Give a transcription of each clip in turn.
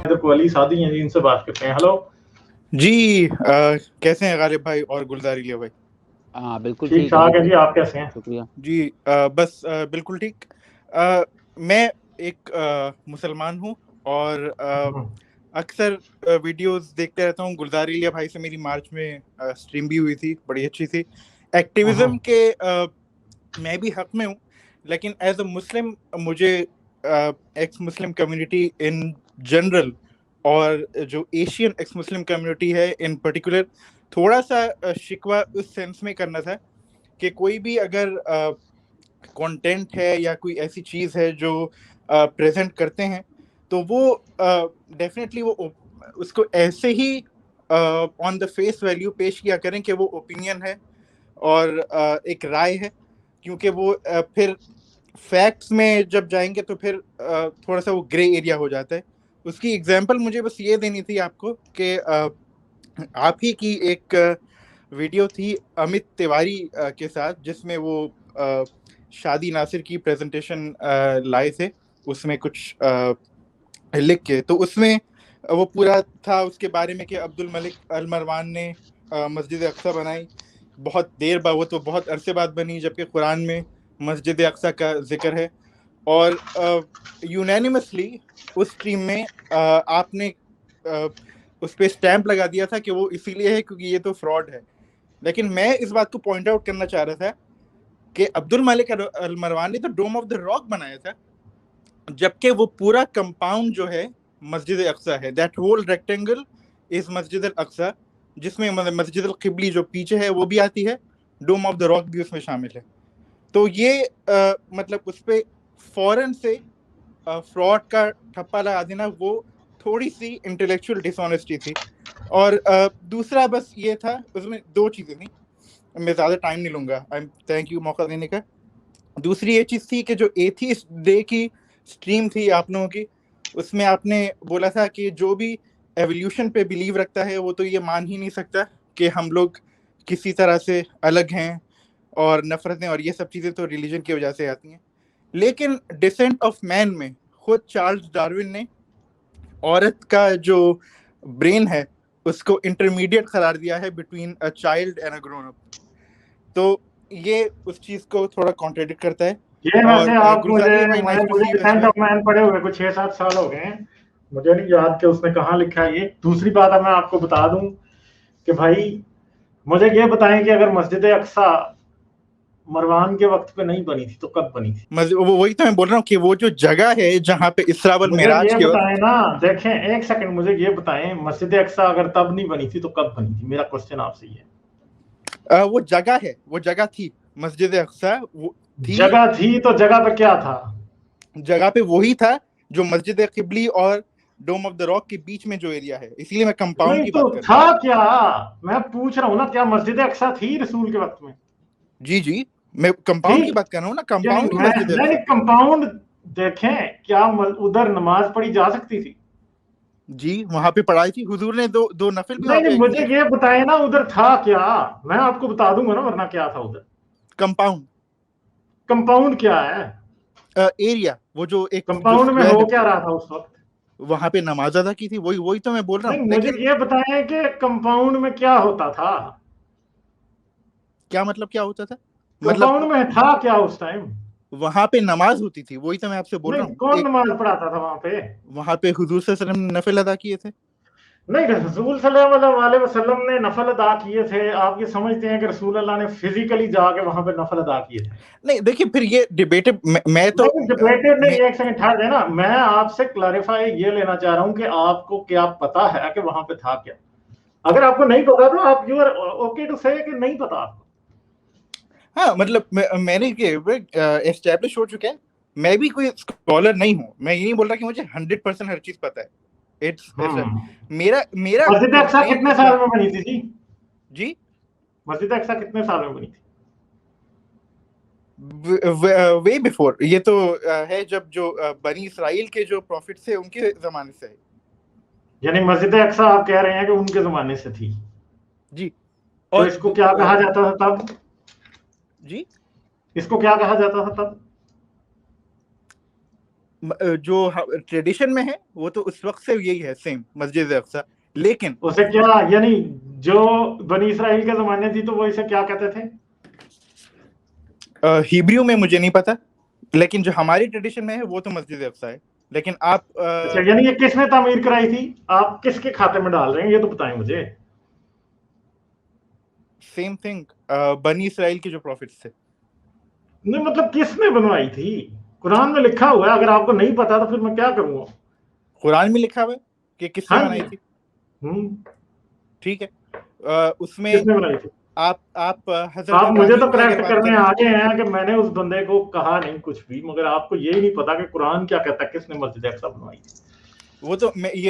वली सादी हैं जी, इनसे बात करते हैं। हेलो जी। कैसे हैं गालिब भाई और गुलजारी लिया भाई? हाँ बिल्कुल ठीक ठीक है ठाक है जी, जी, आप कैसे हैं? शुक्रिया। जी। बस बिल्कुल ठीक। मैं एक मुसलमान हूँ और अक्सर वीडियोस देखते रहता हूँ। गुलजारी लिया भाई से मेरी मार्च में स्ट्रीम भी हुई थी, बड़ी अच्छी थी। एक्टिविज्म के मैं भी हक में हूँ, लेकिन एज अ मुस्लिम मुझे x Muslim community in general और जो एशियन एक्स मुस्लिम कम्युनिटी है इन पर्टिकुलर थोड़ा सा शिकवा उस सेंस में करना था कि कोई भी अगर कंटेंट है या कोई ऐसी चीज है जो प्रेजेंट करते हैं तो वो डेफिनेटली वो उसको ऐसे ही ऑन द फेस वैल्यू पेश किया करें कि वो ओपिनियन है और एक राय है, क्योंकि वो फिर फैक्ट्स में जब जाएंगे तो फिर थोड़ा सा वो ग्रे एरिया हो जाता है। उसकी एग्जांपल मुझे बस ये देनी थी आपको कि आप ही की एक वीडियो थी अमित तिवारी के साथ, जिसमें वो शादी नासिर की प्रेजेंटेशन लाए थे, उसमें कुछ लिख के। तो उसमें वो पूरा था उसके बारे में कि अब्दुल मलिक अल मरवान ने मस्जिद अक्सा बनाई बहुत देर बाद, वो तो बहुत अरसे बाद बनी, जबकि कुरान में मस्जिद अक्सा का जिक्र है। और यूनानिमसली उस स्ट्रीम में आपने उस पर स्टैंप लगा दिया था कि वो इसीलिए है क्योंकि ये तो फ्रॉड है। लेकिन मैं इस बात को पॉइंट आउट करना चाह रहा था कि अब्दुल मलिक अल मरवान ने तो डोम ऑफ द रॉक बनाया था, जबकि वो पूरा कंपाउंड जो है मस्जिद अक्सा है। दैट होल रेक्टेंगल इज मस्जिद अल अक्सा, जिसमें मस्जिद अल किबली जो पीछे है वो भी आती है, डोम ऑफ द रॉक भी उसमें शामिल है। तो ये मतलब उस पर फौरन से फ्रॉड का ठप्पा लगा देना, वो थोड़ी सी इंटेलेक्चुअल डिसऑनेस्टी थी। और दूसरा बस ये था, उसमें दो चीजें थी, मैं ज्यादा टाइम नहीं लूंगा, आई थैंक यू मौका देने का। दूसरी ये चीज थी कि जो एथीस्ट डे की स्ट्रीम थी आप लोगों की, उसमें आपने बोला था कि जो भी एवोल्यूशन पे बिलीव रखता है वो तो ये मान ही नहीं सकता कि हम लोग किसी तरह से अलग हैं, और नफरतें और ये सब चीजें तो रिलीजन की वजह से आती हैं। लेकिन डिसेंट ऑफ मैन में खुद चार्ल्स डार्विन ने औरत का जो ब्रेन है उसको इंटरमीडिएट करार दिया है between a child and a grown up. तो ये उस चीज को थोड़ा कॉन्ट्रेडिक्ट करता है। ये और वैसे आप गुलजारी भाई, नाइस टू मुझे see you as decent well. Of man पढ़े हुए कुछ 6-7 साल हो गए हैं, मुझे नहीं याद कि उसने कहाँ लिखा है ये। दूसरी बात है, मैं आपको बता दूं कि भाई मुझे ये बताएं कि अगर मस्जिद अक्सा मरवान के वक्त पे नहीं बनी थी तो कब बनी थी? वो वही तो मैं बोल रहा हूँ कि वो जो जगह है जहाँ पे इसरा वल मुझे मेराज ये के बताएं वक्त ना, देखें एक सेकंड, मुझे ये बताएं मस्जिद अक्सा अगर तब नहीं बनी थी तो कब बनी थी? मेरा क्वेश्चन आपसे ये है। वो जगह है, वो जगह थी, मस्जिद अक्सा वो थी। जगह थी तो जगह पे क्या था? जगह पे वही था जो मस्जिद किबली और डोम ऑफ द रॉक के बीच में जो एरिया है, इसीलिए मैं कंपाउंड नहीं की तो बात कर रहा था हूँ। क्या? मैं पूछ रहा हूँ ना, क्या मस्जिद अक्सा थी रसूल के वक्त में? जी जी, मैं कंपाउंड की थी? बात कर रहा हूँ ना, यानी कंपाउंड की मैं मस्जिद नहीं, अक्सा थी। कंपाउंड देखें, क्या उधर नमाज पढ़ी जा सकती थी? जी, वहां पे पढ़ाई थी, हुजूर ने दो दो नफिल भी वहां नहीं पे मुझे किए थे। ये बताएं ना उधर था क्या? मैं आपको बता दूंगा ना, वरना क्या था उधर? कंपाउंड कंपाउंड क्या है? एरिया, वो जो एक जो कंपाउंड में स्क्वायर हो है क्या पूरा, रहा था उस वक्त? वहां पे नमाज अदा की थी, वही वही तो मैं बोल रहा नहीं हूँ। मुझे लेकिन ये बताएं कि कंपाउंड में क्या होता था? क्या मतलब क्या होता था? कंपाउंड मतलब में था क्या उस टाइम? वहां पे नमाज होती थी, वही तो मैं आपसे बोल नहीं, रहा हूँ। कौन एक नमाज पढ़ाता था वहां पे? वहां पे हुजूर सल्लल्लाहु अलैहि वसल्लम ने नफिल अदा किए थे। नहीं, रसूल सल्लल्लाहु अलैहि वसल्लम ने नफल अदा किए थे। आप ये समझते हैं कि रसूल अल्लाह ने फिजिकली जाके वहां पे नफल अदा किए थे? नहीं देखिए, फिर ये डिबेटेड, मैं तो नहीं डिबेटेड मैं नहीं, एक सेकंड ठहर जाए ना, मैं आपसे क्लैरिफाई ये लेना चाह रहा हूं कि आपको क्या पता है कि वहां पे था क्या? अगर आपको नहीं पता तो आप यू आर ओके टू से कि नहीं पता आपको। हाँ मतलब मैंने एस्टेब्लिश हो चुका है, मैं भी कोई स्कॉलर नहीं हूँ, मैं ये नहीं बोल रहा कि मुझे 100% हर चीज पता है। इट्स मेरा मेरा मस्जिद अक्सा कंप्लेंट कितने इस साल बात। में बनी थी जी? जी, मस्जिद अक्सा कितने साल में बनी थी? वे बिफोर ये तो है जब जो बनी इसराइल के जो प्रॉफिट थे उनके जमाने से है। यानी मस्जिद अक्सा आप कह रहे हैं कि उनके जमाने से थी? जी। तो और इसको क्या कहा जाता था तब? जी, इसको क्या कहा जाता था तब? जो ट्रेडिशन में है वो तो उस वक्त से यही है, सेम मस्जिद अक्सा। लेकिन उसे क्या, यानी जो बनी इसराइल के जमाने थी तो वो इसे क्या कहते थे? हिब्रू में मुझे नहीं पता, लेकिन जो हमारी ट्रेडिशन में है वो तो मस्जिद अक्सा है। लेकिन आप अच्छा, यानी ये किसने तामीर कराई थी? आप किसके खाते में डाल रहे हैं ये तो बताएं मुझे। सेम थिंग, बनी इसराइल के जो प्रॉफिट्स थे। नहीं मतलब किसने बनवाई थी? कुरान में लिखा हुआ है, अगर आपको नहीं पता तो फिर मैं क्या करूंगा? कुरान में लिखा हुआ है कि किसने हाँ बनाई जी। थी, ठीक है। उसमें किसने बनाई थी? आप हजरत आप मुझे तो इब्राहिम की अगर करेक्ट बात करने करें, आ गए हैं कि मैंने उस बंदे को कहा नहीं कुछ भी, मगर आपको ये ही नहीं पता कि कुरान क्या कहता है, किसने मस्जिद अक्सा बनवाई थी। वो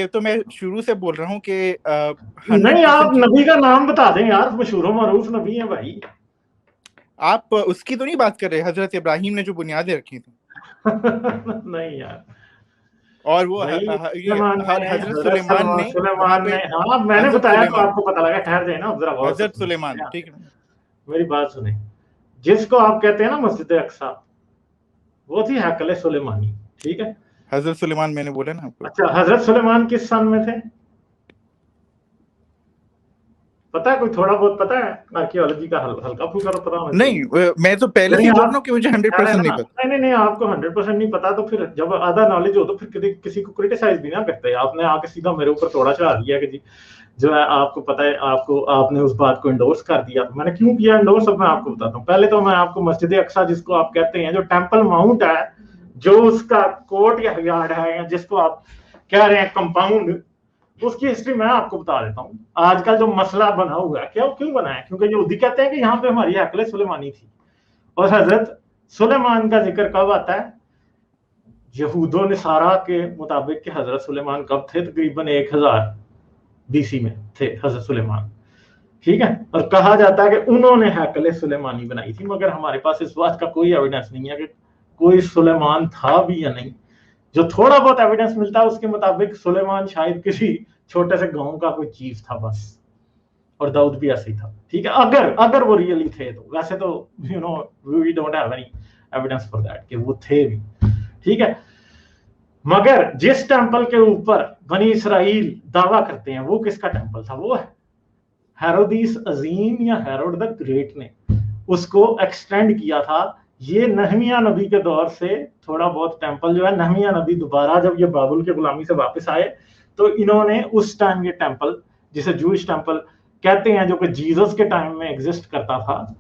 तो मैं शुरू से बोल रहा हूँ कि नहीं, आप 100% नबी का नाम बता दें यार, मशहूर मरूफ नबी है भाई। आप उसकी तो नहीं बात कर रहे, हजरत इब्राहिम ने जो बुनियादें रखी थी। नहीं यार और वो भाई, ये सुलेमान ने, हजरत हजरत सुलेमान ने वहां सुलेमान पे, ने, हाँ मैंने हजरत बताया तो सुलेमान, आपको पता लगा। ठहर जाए ना, जरा गौर से हजरत सुनिए, सुलेमान, ठीक है। मेरी बात सुने। जिसको आप कहते हैं ना मस्जिद अक्सा, वो थी हैकले सुलेमानी, ठीक है। हजरत सुलेमान मैंने बोला ना आपको। अच्छा, हजरत सुलेमान किस सन में थे पता है? कोई थोड़ा बहुत पता है? आर्कियोलॉजी का हल्का फुल्का तो पता होना चाहिए। नहीं, मैं तो पहले से नहीं ही बोल रहा हूँ आप कि मुझे 100% नहीं पता। नहीं नहीं नहीं, आपको 100% नहीं पता तो फिर जब आधा नॉलेज हो तो फिर किसी को क्रिटिसाइज भी ना करते। आपने आके सीधा मेरे ऊपर थोड़ा चढ़ा दिया कि जी जो है आपको पता है, आपको आपने उस बात को इंडोर्स कर दिया। तो मैंने क्यों किया इंडोर्स, अब मैं आपको बताता हूँ। पहले तो मैं आपको मस्जिद अक्सा जिसको आप कहते हैं, जो टेम्पल माउंट है, जो उसका कोर्ट या यार्ड है, या जिसको आप कह रहे हैं कंपाउंड, उसकी हिस्ट्री मैं आपको बता देता हूँ। आजकल जो मसला बना हुआ है, क्यों क्यों बना है? क्योंकि यहूदी कहते हैं कि यहाँ पे हमारी हैकले सुलेमानी थी। और हजरत सुलेमान का जिक्र कब आता है? यहूदो नसारा के मुताबिक कि हजरत सुलेमान कब थे? तकरीबन 1000 बीसी में थे हजरत सुलेमान, ठीक है। और कहा जाता है कि उन्होंने हैकले सुलेमानी बनाई थी, मगर हमारे पास इस बात का कोई एविडेंस नहीं है कि कोई सुलेमान था भी या नहीं। जो थोड़ा बहुत एविडेंस मिलता है उसके मुताबिक सुलेमान शायद किसी छोटे से गांव का कोई चीफ था बस, और दाऊद भी ऐसे ही था, ठीक है। अगर अगर वो रियली थे तो, वैसे तो we don't have any evidence for that कि वो थे भी, ठीक है। मगर जिस टेंपल के ऊपर बनी इसराइल दावा करते हैं वो किसका टेंपल था? वो हेरोदिस अजीम या हेरोड द ग्रेट ने उसको एक्सटेंड किया था। ये नहमिया नबी के दौर से थोड़ा बहुत टेंपल जो है, नहमिया नबी दोबारा जब ये बाबुल के गुलामी से वापस आए तो इन्होंने उस टाइम ये टेंपल, जिसे जूइश टेंपल कहते हैं, जो कि जीसस के टाइम में एग्जिस्ट करता था,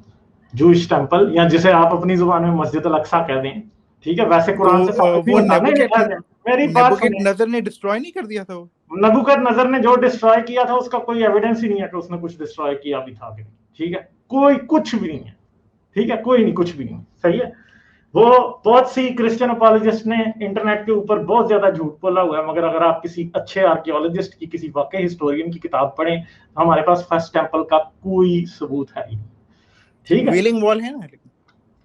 जूइश टेंपल, या जिसे आप अपनी जुबान में मस्जिद अल अक्सा कह दें, ठीक है। वैसे तो कुरान से साबित भी वो होता नहीं, मेरी बात सुनिए। नजर ने डिस्ट्रॉय नहीं कर दिया था वो? नबूकदनेस्सर ने जो डिस्ट्रॉय किया था उसका कोई एविडेंस ही नहीं है कि उसने कुछ डिस्ट्रॉय किया भी था कि नहीं, ठीक है। कोई कुछ भी नहीं है, ठीक है, कोई नहीं, कुछ भी नहीं, सही है। वो बहुत सी क्रिश्चियन अपोलोजिस्ट ने इंटरनेट के ऊपर बहुत ज्यादा झूठ बोला हुआ है, मगर अगर आप किसी अच्छे आर्कियोलॉजिस्ट की, किसी वाकई हिस्टोरियन की किताब पढ़ें तो हमारे पास फर्स्ट टेंपल का कोई सबूत है ही नहीं, ठीक है। वेलिंग वॉल है ना,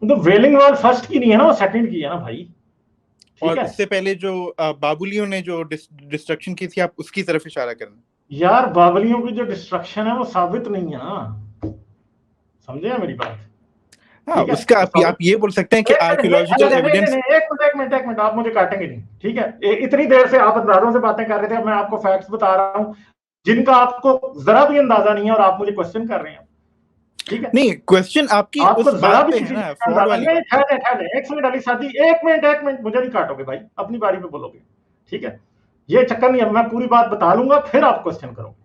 तो वेलिंग वॉल फर्स्ट की नहीं है ना, वो सेकंड की है ना भाई, ठीक और है। उससे पहले जो बाबुलियों ने जो डिस्ट्रक्शन की थी, आप उसकी तरफ इशारा करना। यार बाबलियों की जो डिस्ट्रक्शन है वो साबित नहीं है ना, समझे मेरी बात? हाँ, ठीक है, उसका तो आप ये बोल सकते हैं कि आर्कियोलॉजिकल एविडेंस। एक मिनट आप मुझे काटेंगे नहीं, ठीक है। इतनी देर से आप अंदाजों से बातें कर रहे थे, अब मैं आपको फैक्ट्स बता रहा हूं जिनका आपको जरा भी अंदाजा नहीं है, और आप मुझे क्वेश्चन कर रहे हैं, ठीक है। नहीं, क्वेश्चन आपकी आपको उस जरा बात भी पे है किसी ना, चीज का फ्रॉड अंदाजा वाली नहीं। बात। ठहरे एक मिनट अली साथी, एक मिनट मुझे नहीं काटोगे भाई, अपनी बारी पे बोलोगे, ठीक है। ये चक्कर नहीं है, मैं पूरी बात बता लूंगा फिर आप क्वेश्चन करोगे,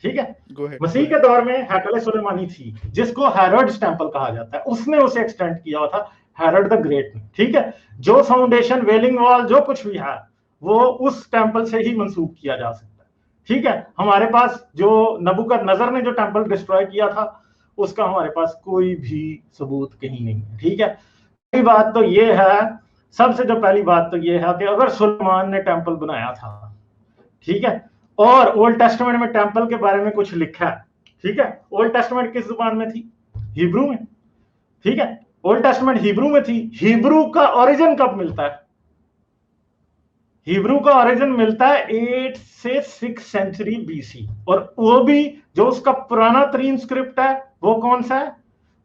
ठीक है। Go ahead. मसीह के दौर में हैकले सुलेमानी थी, जिसको हेरोड्स टेंपल कहा जाता है, उसने उसे एक्सटेंड किया हुआ था, हेरोड द ग्रेट ने, ठीक है। जो फाउंडेशन, वेलिंग वॉल, जो कुछ भी है वो उस टेंपल से ही मंसूब किया जा सकता है, ठीक है। हमारे पास जो नबूकदनेस्सर ने जो टेंपल डिस्ट्रॉय किया था उसका हमारे पास कोई भी सबूत कहीं नहीं है, ठीक है। पहली बात तो ये है, सबसे जो पहली बात तो ये है कि अगर सुलेमान ने टेंपल बनाया था, ठीक है, और ओल्ड टेस्टामेंट में टेंपल के बारे में कुछ लिखा है, ठीक है। ओल्ड टेस्टामेंट किस जुबान में थी? हिब्रू में, ठीक है। ओल्ड टेस्टामेंट हिब्रू में थी। हिब्रू का ओरिजिन कब मिलता है? हिब्रू का ओरिजिन मिलता है 8 से 6 सेंचुरी बीसी, और वो भी जो उसका पुराना तरीन स्क्रिप्ट है वो कौन सा है?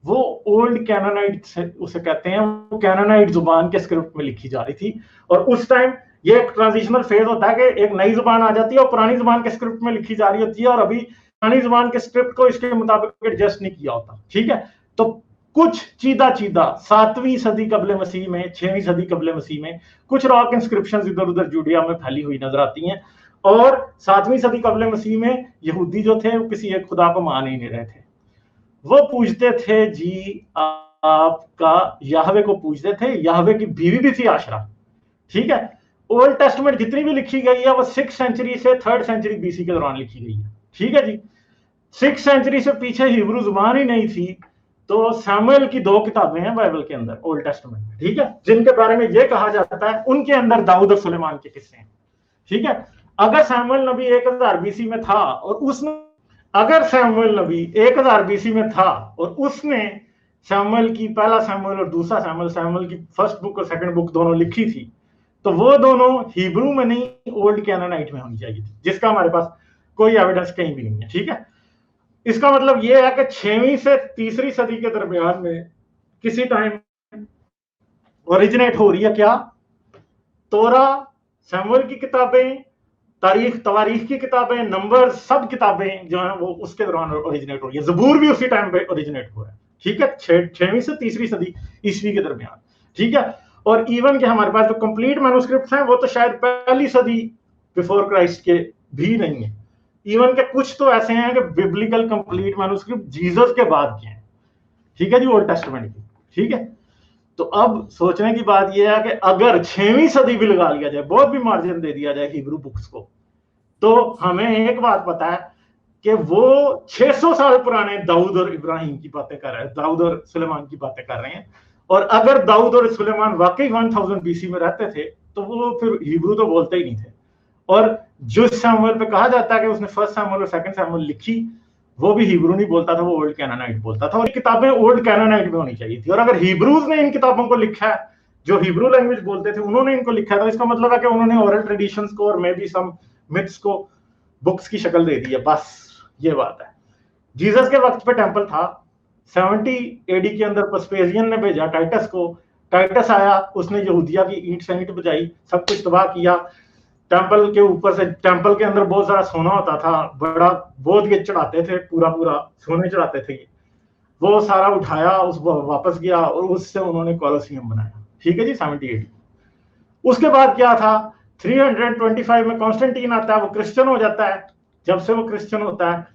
वो ओल्ड कैनोनाइट से उसे कहते हैं, वो कैनोनाइट जुबान के स्क्रिप्ट में लिखी जा रही थी। और उस टाइम ये एक ट्रांजिशनल फेज होता है कि एक नई जुबान आ जाती है और पुरानी जुबान के स्क्रिप्ट में लिखी जा रही होती है, और अभी पुरानी जुबान के स्क्रिप्ट को इसके मुताबिक एडजस्ट नहीं किया होता। ठीक है, तो कुछ चीदा चीदा 7वीं सदी कबले मसीह में, 6वीं सदी कबले मसीह में कुछ रॉक इंस्क्रिप्शंस इधर उधर जूडिया में फैली हुई नजर आती हैं, और 7वीं सदी कबले मसीह में यहूदी जो थे वो किसी एक खुदा को मान ही नहीं रहे थे। वो पूछते थे जी आपका याहवे को पूछते थे। याहवे की बीवी भी थी आशरा। ठीक है, ओल्ड टेस्टमेंट जितनी भी लिखी गई है वो 6th सेंचुरी से 3rd सेंचुरी बीसी के दौरान लिखी गई है। ठीक है जी, 6th सेंचुरी से पीछे हिब्रू जुबान ही नहीं थी, तो सैमुएल की 2 किताबें हैं बाइबल के अंदर, ओल्ड टेस्टमेंट में। ठीक है, जिनके बारे में यह कहा जाता है उनके अंदर दाऊद और सुलेमान के किस्से हैं। ठीक है, अगर सैमुएल नबी 1000 बीसी में था और उसने अगर सैमुएल नबी 1000 बीसी में था और उसने सैमुएल की पहला सैमुएल और दूसरा सैमुएल, सैमुएल की फर्स्ट बुक और सेकंड बुक दोनों लिखी थी, तो वो दोनों हिब्रू में नहीं ओल्ड कैनानाइट में होनी चाहिए थी, जिसका हमारे पास कोई एविडेंस कहीं भी नहीं है। ठीक है, इसका मतलब यह है कि 6वीं से 3री सदी के दरमियान में किसी टाइम ओरिजिनेट हो रही है क्या? तोरा, सैमुएल की किताबें, तवारीख की किताबें, नंबर, सब किताबें जो हैं वो उसके दौरान ओरिजिनेट हो रही है। जबूर भी उसी टाइम पे ओरिजिनेट हो रहा है। ठीक है, 6वीं से 3री सदी ईस्वी के दरमियान। ठीक है, और इवन के हमारे पास जो कंप्लीट मैन्युस्क्रिप्ट्स हैं वो तो शायद पहली सदी बिफोर क्राइस्ट के भी नहीं है। इवन के कुछ तो ऐसे हैं कि बिब्लिकल कंप्लीट मैन्युस्क्रिप्ट जीसस के बाद के हैं। ठीक है जी, ओल्ड टेस्टामेंट की। ठीक है, तो अब सोचने की बात यह है कि अगर 6वीं सदी भी लगा लिया जाए, बहुत भी मार्जिन दे दिया जाए हिब्रू बुक्स को, तो हमें एक बात पता है कि वो 600 साल पुराने दाऊद और इब्राहिम की बातें कर रहे हैं, दाऊद और सुलेमान की बातें कर रहे हैं। और अगर दाऊद और सुलेमान वाकई 1000 बीसी में रहते थे तो वो फिर हिब्रू तो बोलते ही नहीं थे। और जो सैमुएल पे कहा जाता है कि उसने फर्स्ट सैमुएल और सेकंड सैमुएल लिखी, वो भी हिब्रू नहीं बोलता था, वो ओल्ड कैनानाइट बोलता था, और किताबें ओल्ड कैनानाइट में होनी चाहिए थी। और अगर हिब्रूज ने इन किताबों को लिखा है, जो हिब्रू लैंग्वेज बोलते थे उन्होंने इनको लिखा है, तो इसका मतलब है कि उन्होंने ओरल ट्रेडिशंस को और मे बी सम मिथ्स को बुक्स की शक्ल दे दी है। बस ये बात है। जीसस के वक्त पे टेंपल था। 70 एडी के अंदर पस्पेजियन ने भेजा टाइटस को। टाइटस आया, उसने यहूदिया की ईंट से ईंट बजाई, सब कुछ तबाह किया। टेंपल के ऊपर से, टेंपल के अंदर बहुत सारा सोना होता था, बड़ा बहुत ये चढ़ाते थे, पूरा पूरा सोने चढ़ाते थे। वो सारा उठाया, उस वापस गया और उससे उन्होंने कोलोसियम बनाया। ठीक है जी, 70 एडी। उसके बाद क्या था, 325 में कॉन्स्टेंटीन आता है, वो क्रिश्चियन हो जाता है। जब से वो क्रिश्चियन होता है,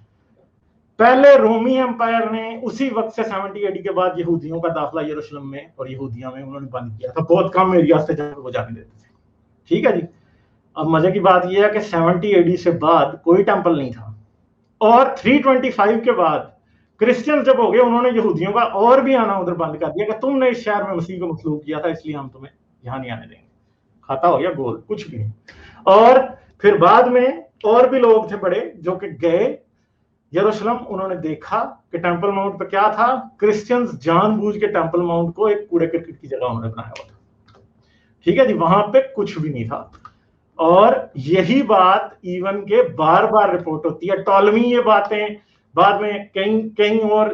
पहले रोमी एम्पायर ने उसी वक्त से 70 एडी के बाद यहूदियों का दाखिला यरूशलेम में और यहूदिया में उन्होंने बंद किया था। बहुत कम एरिया से जहाँ वो जाने देते थे। ठीक है जी, अब मजे की बात यह है कि 70 एडी से बाद कोई टेंपल नहीं था, और 325 के बाद क्रिश्चियन जब हो गए, उन्होंने यहूदियों का और भी आना उधर बंद कर दिया कि तुमने इस शहर में मसीह को मसलूब किया था, इसलिए हम तुम्हें यहाँ नहीं आने देंगे। खाता हो गया गोल, कुछ भी नहीं। और फिर बाद में और भी लोग थे बड़े जो कि गए यरूशलेम, उन्होंने देखा कि टेंपल माउंट पे क्या था। क्रिश्चियंस जानबूझ के टेंपल माउंट को एक कूड़े करकट की जगह उन्होंने बनाया हुआ था। ठीक है जी, वहां पे कुछ भी नहीं था। और यही बात इवन के बार बार रिपोर्ट होती है। टॉलमी ये बातें बाद में कहीं और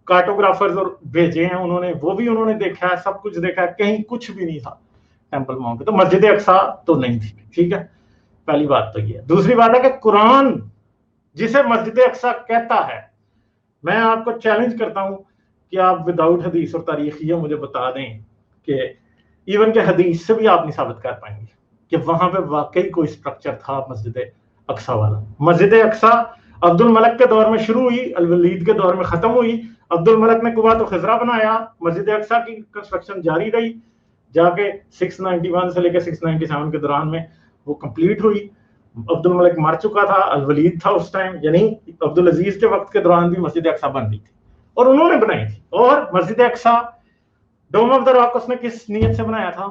कार्टोग्राफर्स और भेजे हैं उन्होंने, वो भी उन्होंने देखा है, सब कुछ देखा है, कहीं कुछ भी नहीं था टेंपल माउंट पे। तो मस्जिद अक्सा तो नहीं थी। ठीक है, पहली बात तो ये। दूसरी बात है कि कुरान जिसे मस्जिद अक्सा कहता है, मैं आपको चैलेंज करता हूं कि आप विदाउट हदीस और तारीख ये मुझे बता दें कि इवन के हदीस से भी आप नहीं साबित कर पाएंगे कि वहां पे वाकई कोई स्ट्रक्चर था मस्जिद अक्सा वाला। मस्जिद अक्सा अब्दुल मलक के दौर में शुरू हुई, अल वलीद के दौर में खत्म हुई। अब्दुल मलक ने कुबा तो खजरा बनाया, मस्जिद अक्सा की कंस्ट्रक्शन जारी रही, जाके 691 से लेकर 697 के दौरान में वो कंप्लीट हुई। अब्दुल मलिक मर चुका था, अल वलीद था उस टाइम, यानी अब्दुल अजीज के वक्त के दौरान भी मस्जिद अक्सा बन रही थी और उन्होंने बनाई थी। और मस्जिद अक्सा, डोम ऑफ द रॉक उसने किस नीयत से बनाया था?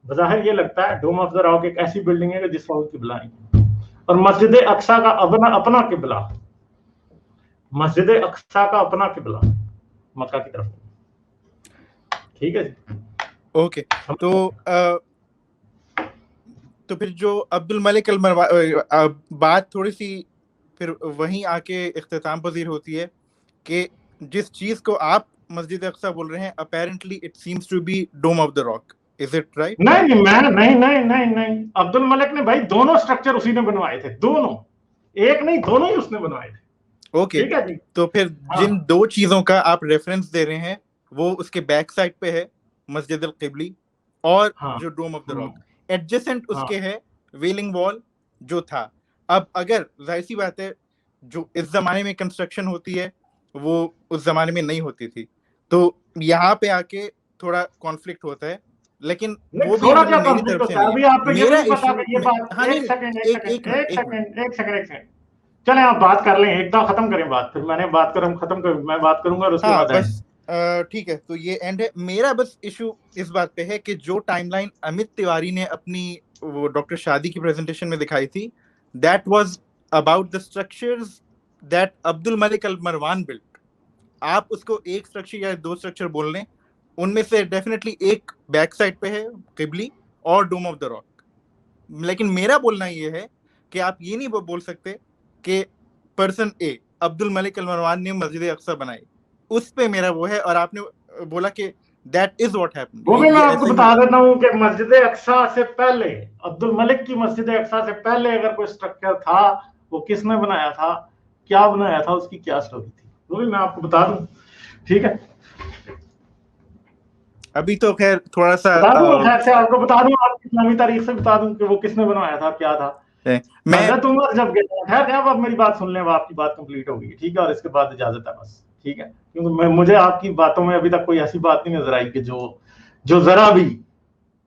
बज़ाहिर ये लगता है डोम ऑफ द रॉक एक ऐसी बिल्डिंग है जिसका कोई किबला नहीं, और मस्जिद अक्सा का अपना किबला, मस्जिद अक्सा का अपना किबला मक्का की तरफ। ठीक है जी, ओके। तो फिर जो अब्दुल मलिक बात थोड़ी सी फिर वहीं आके इख्तिताम पजीर होती है कि जिस चीज को आप मस्जिद अक्सा बोल रहे हैं, apparently it seems to be Dome of the Rock. Is it right? नहीं, मैं नहीं, अब्दुल मलिक ने भाई दोनों स्ट्रक्चर उसी ने बनवाए थे, दोनों, एक नहीं दोनों ही उसने बनवाए थे। ओके, ठीक है जी। तो फिर जिन हाँ, दो चीजों का आप रेफरेंस दे रहे हैं वो उसके बैक साइड पे है मस्जिद अल क़िबली और हाँ, जो डोम ऑफ द हाँ, रॉक, एडजेसेंट हाँ, उसके है वेलिंग वॉल जो था। अब अगर जाहिर सी बात है जो इस जमाने में कंस्ट्रक्शन होती है वो उस जमाने में नहीं होती थी, तो यहाँ पे आके थोड़ा कॉन्फ्लिक्ट होता है, लेकिन नहीं वो भी थोड़ा क्या मतलब मेरी कॉन्फ्लिक्ट तरफ से होता है, नहीं है। अभी आपको ये भी मेरा नहीं पता इशू कि ये बात, हाँ नहीं एक नहीं, सेकंड, एक मिनट, एक मिनट। एक सेकंड, चले आप बात कर लें, एकदम खत्म करें बात, फिर मैंने बात करूं, खत्म कर, मैं बात करूंगा और उसके हाँ बाद एंड। बस ठीक है, तो ये एंड है मेरा। बस इशू इस बात पे है कि जो टाइमलाइन अमित तिवारी ने अपनी वो डॉक्टर शादी की प्रेजेंटेशन में दिखाई थी, that was about the structures that Abdul Malik al Marwan built. आप उसको एक स्ट्रक्चर या दो स्ट्रक्चर बोल लें, उनमें से डेफिनेटली एक बैक साइड पे है किबली और डोम ऑफ द रॉक। लेकिन मेरा बोलना ये है कि आप ये नहीं बोल सकते कि पर्सन ए अब्दुल मलिक अल मरवान ने मस्जिद अक्सा बनाई, उस पे मेरा वो है, और आपने बोला कि दैट इज व्हाट हैपेंड, वो भी मैं ये आपको ऐसा ही बता हुआ। देता हूँ कि मस्जिद अक्सा से पहले, अब्दुल मलिक की मस्जिद अक्सा से पहले अगर कोई स्ट्रक्चर था, वो किसने बनाया था, क्या बनाया था, उसकी क्या स्टोरी थी, वो भी मैं आपको बता दूं। ठीक है, अभी तो खैर थोड़ा सा बता दूं, खैर से आपको बता दूं, आपकी इस्लामी तारीख से बता दूं कि वो किसने बनवाया था, क्या था। मैं हजरत उमर जब गए, खैर आप मेरी बात सुन लें, आपकी बात कंप्लीट होगी, ठीक है, और इसके बाद इजाजत है बस। ठीक है, क्योंकि मुझे आपकी बातों में अभी तक कोई ऐसी बात नहीं नजर आई कि जो जो जरा भी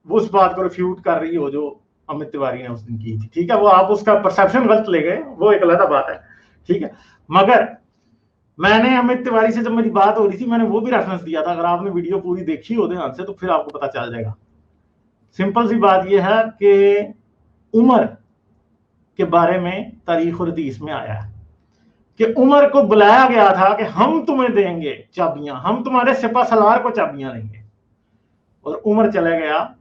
उस बात को रिफ्यूट कर रही हो जो अमित तिवारी ने उस दिन की थी। ठीक है, वो आप उसका परसेप्शन गलत ले गए, वो एक अलग बात है। ठीक है, मगर मैंने अमित तिवारी से जब मेरी बात हो रही थी, मैंने वो भी रेफरेंस दिया था, अगर आपने वीडियो पूरी देखी हो ध्यान से तो फिर आपको पता चल जाएगा। सिंपल सी बात यह है कि उमर के बारे में तारीख और हदीस में आया है कि उमर को बुलाया गया था कि हम तुम्हें देंगे चाबियां, हम तुम्हारे सिपा सलार को चाबियां देंगे, और उमर चला गया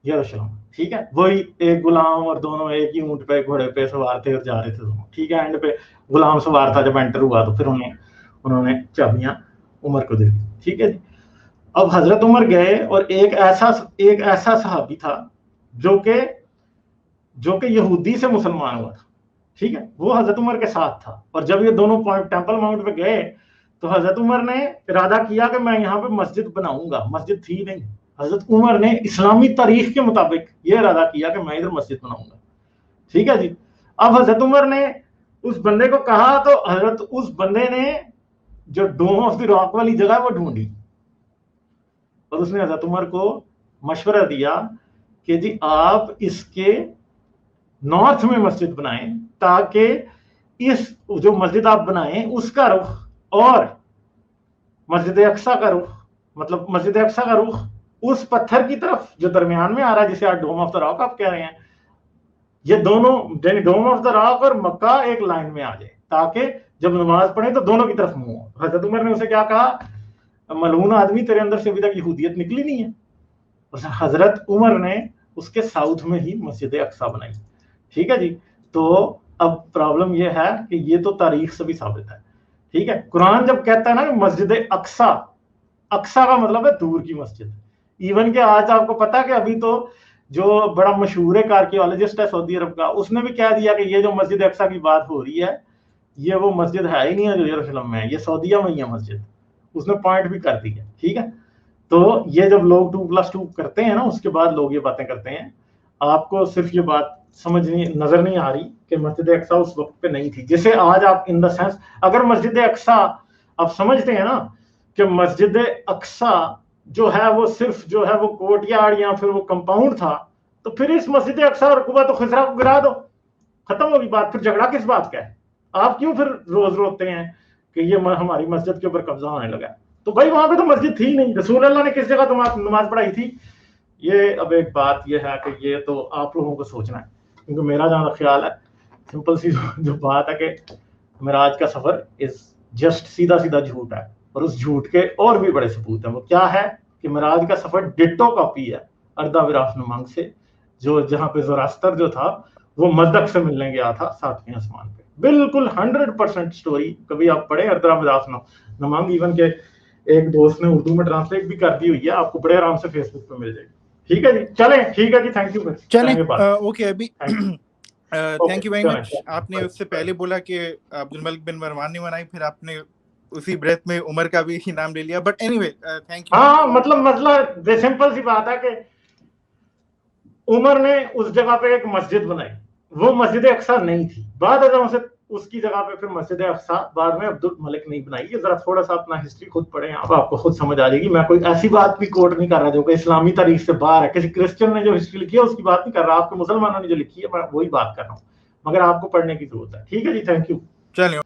यरूशलेम। ठीक है, वही एक गुलाम और दोनों एक ही ऊंट पे घोड़े पे सवार थे और जा रहे थे दोनों। ठीक है, एंड पे गुलाम सवार था, जब एंटर हुआ तो फिर उन्होंने चाबियां उमर को दे दी। ठीक है जी, अब हजरत उमर गए और एक ऐसा सहाबी था जो कि यहूदी से मुसलमान हुआ था। ठीक है, वो हजरत उमर के साथ था, और जब ये दोनों टेंपल माउंट पे गए तो हजरत उमर ने इरादा किया कि मैं यहाँ पे मस्जिद बनाऊंगा, मस्जिद थी नहीं। हजरत उमर ने इस्लामी तारीख के मुताबिक ये इरादा किया कि मैं इधर मस्जिद बनाऊंगा। ठीक है जी, अब हजरत उमर ने उस बंदे को कहा, तो हजरत उस बंदे ने जो डोम ऑफ द रॉक वाली जगह वो ढूंढी, और उसने हजरत उमर को मशवरा दिया कि जी आप इसके नॉर्थ में मस्जिद बनाएं, ताकि इस जो मस्जिद आप बनाएं उसका रुख और मस्जिद अक्सा का रुख, मतलब मस्जिद अक्सा का रुख उस पत्थर की तरफ जो दरमियान में आ रहा है, जिसे आप डोम ऑफ द रॉक आप कह रहे हैं, ये दोनों डोम ऑफ द रॉक और मक्का एक लाइन में आ जाए, ताकि जब नमाज पढ़े तो दोनों की तरफ मुंह हो। हजरत उमर ने उसे क्या कहा, मलून आदमी, तेरे अंदर से अभी तक यहूदियत निकली नहीं है। हजरत उमर ने उसके साउथ में ही मस्जिद अक्सा बनाई। ठीक है जी, तो अब प्रॉब्लम यह है कि ये तो तारीख से भी साबित है। ठीक है, कुरान जब कहता है ना कि मस्जिद अक्सा, अक्सा का मतलब है दूर की मस्जिद। इवन के आज आपको पता है कि अभी तो जो बड़ा मशहूर एक आर्कियोलॉजिस्ट है सऊदी अरब का, उसने भी कह दिया कि ये जो मस्जिद अक्सा की बात हो रही है, ये वो मस्जिद है ही नहीं है जो यरूशलेम में है, ये सऊदीया में ही है मस्जिद। उसने पॉइंट भी कर दिया। ठीक है, तो ये जब लोग 2+2 करते हैं ना, उसके बाद लोग ये बातें करते हैं। आपको सिर्फ ये बात नजर नहीं आ रही कि मस्जिद अक्सा उस वक्त पे नहीं थी, जैसे आज आप इन द सेंस, अगर मस्जिद अक्सा आप समझते हैं ना कि मस्जिद अक्सा जो है वो सिर्फ जो है वो कोर्टयार्ड या फिर वो कंपाउंड था, तो फिर इस मस्जिद अक्सा और कुबा तो खिजरा को गिरा दो, खत्म होगी बात, फिर झगड़ा किस बात का है। आप क्यों फिर रोज रोते हैं कि ये हमारी मस्जिद के ऊपर कब्जा होने लगा। तो भाई वहां पे तो मस्जिद थी नहीं, रसूल अल्लाह ने किस जगह नमाज पढ़ाई थी। ये अब एक बात ये है कि ये तो आप लोगों को सोचना है, क्योंकि मेरा जहां ख्याल है, सिंपल सी जो बात है कि मिराज का सफर इज जस्ट सीधा सीधा झूठ है, और उस झूठ के और भी बड़े सबूत हैं। वो क्या है कि मिराज का सफर डिट्टो कॉपी है अर्दा विराफ नुमांग से, जो जहां पे जोरास्तर जो था वो मजदक से मिलने गया था 7वें आसमान पे, बिल्कुल 100% स्टोरी। कभी आप पढ़े अर्दा विराफ नुमांग, इवन के एक दोस्त ने उर्दू में ट्रांसलेट भी कर दी हुई है, आपको बड़े आराम से फेसबुक पे मिल जाएगी। ठीक है जी, चलें, ठीक है जी, थैंक यू। चलें, ओके, अभी थैंक यू वेरी मच। आपने उससे पहले बोला कि अब्दुल मलिक बिन मरवान ने बनाई, फिर आपने उसी ब्रेथ में उमर का भी नाम ले लिया, बट एनीवे थैंक यू। हाँ, मतलब मसला सिंपल सी बात है कि उमर ने उस जगह पे एक मस्जिद बनाई, वो मस्जिद अक्सा नहीं थी, बाद में उसकी जगह पे फिर मस्जिद अक्सा बाद में अब्दुल मलिक नहीं बनाई। ये जरा थोड़ा सा अपना हिस्ट्री खुद पढ़ें, अब आपको खुद समझ आ जाएगी। मैं कोई ऐसी बात भी कोट नहीं कर रहा जो कि इस्लामी तारीख से बाहर है, किसी क्रिश्चियन ने जो हिस्ट्री लिखी है उसकी बात नहीं कर रहा, आपके मुसलमानों ने जो लिखी है मैं वही बात कर रहा हूँ, मगर आपको पढ़ने की जरूरत है। ठीक है जी, थैंक यू। चलिए।